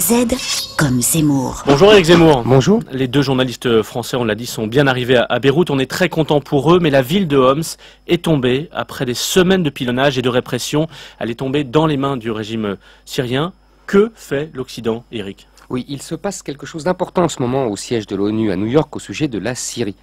Z comme Zemmour. Bonjour Éric Zemmour. Bonjour. Les deux journalistes français, on l'a dit, sont bien arrivés à Beyrouth. On est très content pour eux, mais la ville de Homs est tombée après des semaines de pilonnage et de répression. Elle est tombée dans les mains du régime syrien. Que fait l'Occident, Éric ? Oui, il se passe quelque chose d'important en ce moment au siège de l'ONU à New York au sujet de la Syrie.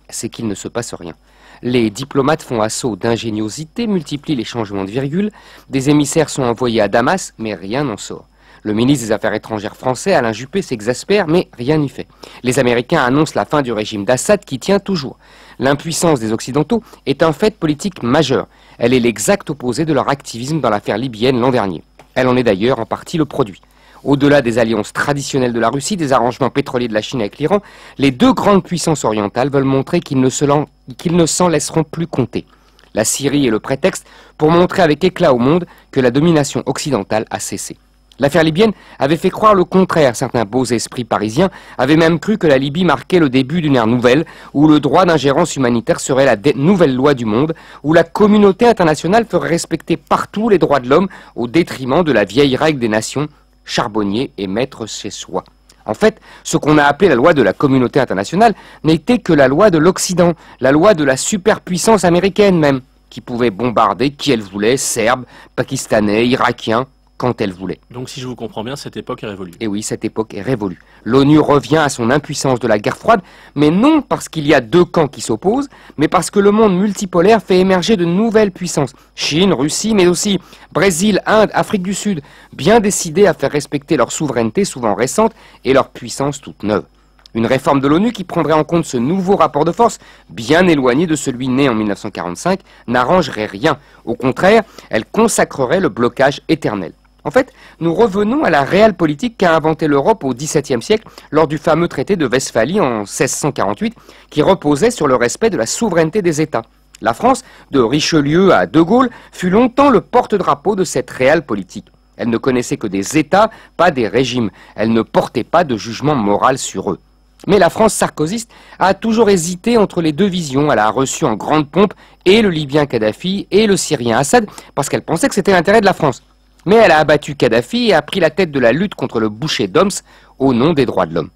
C'est qu'il ne se passe rien. Les diplomates font assaut d'ingéniosité, multiplient les changements de virgule, des émissaires sont envoyés à Damas, mais rien n'en sort. Le ministre des Affaires étrangères français, Alain Juppé, s'exaspère, mais rien n'y fait. Les Américains annoncent la fin du régime d'Assad qui tient toujours. L'impuissance des Occidentaux est un fait politique majeur. Elle est l'exact opposé de leur activisme dans l'affaire libyenne l'an dernier. Elle en est d'ailleurs en partie le produit. Au-delà des alliances traditionnelles de la Russie, des arrangements pétroliers de la Chine avec l'Iran, les deux grandes puissances orientales veulent montrer qu'ils ne s'en laisseront plus compter. La Syrie est le prétexte pour montrer avec éclat au monde que la domination occidentale a cessé. L'affaire libyenne avait fait croire le contraire. Certains beaux esprits parisiens avaient même cru que la Libye marquait le début d'une ère nouvelle, où le droit d'ingérence humanitaire serait la nouvelle loi du monde, où la communauté internationale ferait respecter partout les droits de l'homme au détriment de la vieille règle des nations, charbonnier et maître chez soi. En fait, ce qu'on a appelé la loi de la communauté internationale n'était que la loi de l'Occident, la loi de la superpuissance américaine même, qui pouvait bombarder qui elle voulait, Serbes, Pakistanais, Irakiens, quand elle voulait. Donc si je vous comprends bien, cette époque est révolue. Et oui, cette époque est révolue. L'ONU revient à son impuissance de la guerre froide, mais non parce qu'il y a deux camps qui s'opposent, mais parce que le monde multipolaire fait émerger de nouvelles puissances. Chine, Russie, mais aussi Brésil, Inde, Afrique du Sud, bien décidées à faire respecter leur souveraineté souvent récente et leur puissance toute neuve. Une réforme de l'ONU qui prendrait en compte ce nouveau rapport de force, bien éloigné de celui né en 1945, n'arrangerait rien. Au contraire, elle consacrerait le blocage éternel. En fait, nous revenons à la réelle politique qu'a inventée l'Europe au XVIIe siècle lors du fameux traité de Westphalie en 1648 qui reposait sur le respect de la souveraineté des États. La France, de Richelieu à De Gaulle, fut longtemps le porte-drapeau de cette réelle politique. Elle ne connaissait que des États, pas des régimes. Elle ne portait pas de jugement moral sur eux. Mais la France sarkozyste a toujours hésité entre les deux visions. Elle a reçu en grande pompe et le Libyen Kadhafi et le Syrien Assad parce qu'elle pensait que c'était l'intérêt de la France. Mais elle a abattu Kadhafi et a pris la tête de la lutte contre le boucher d'Homs au nom des droits de l'homme.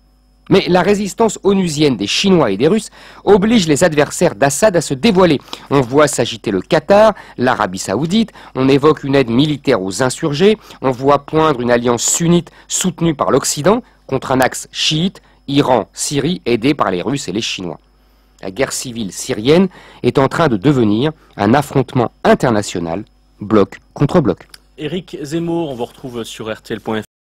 Mais la résistance onusienne des Chinois et des Russes oblige les adversaires d'Assad à se dévoiler. On voit s'agiter le Qatar, l'Arabie Saoudite, on évoque une aide militaire aux insurgés, on voit poindre une alliance sunnite soutenue par l'Occident contre un axe chiite, Iran-Syrie aidé par les Russes et les Chinois. La guerre civile syrienne est en train de devenir un affrontement international, bloc contre bloc. Éric Zemmour, on vous retrouve sur RTL.fr.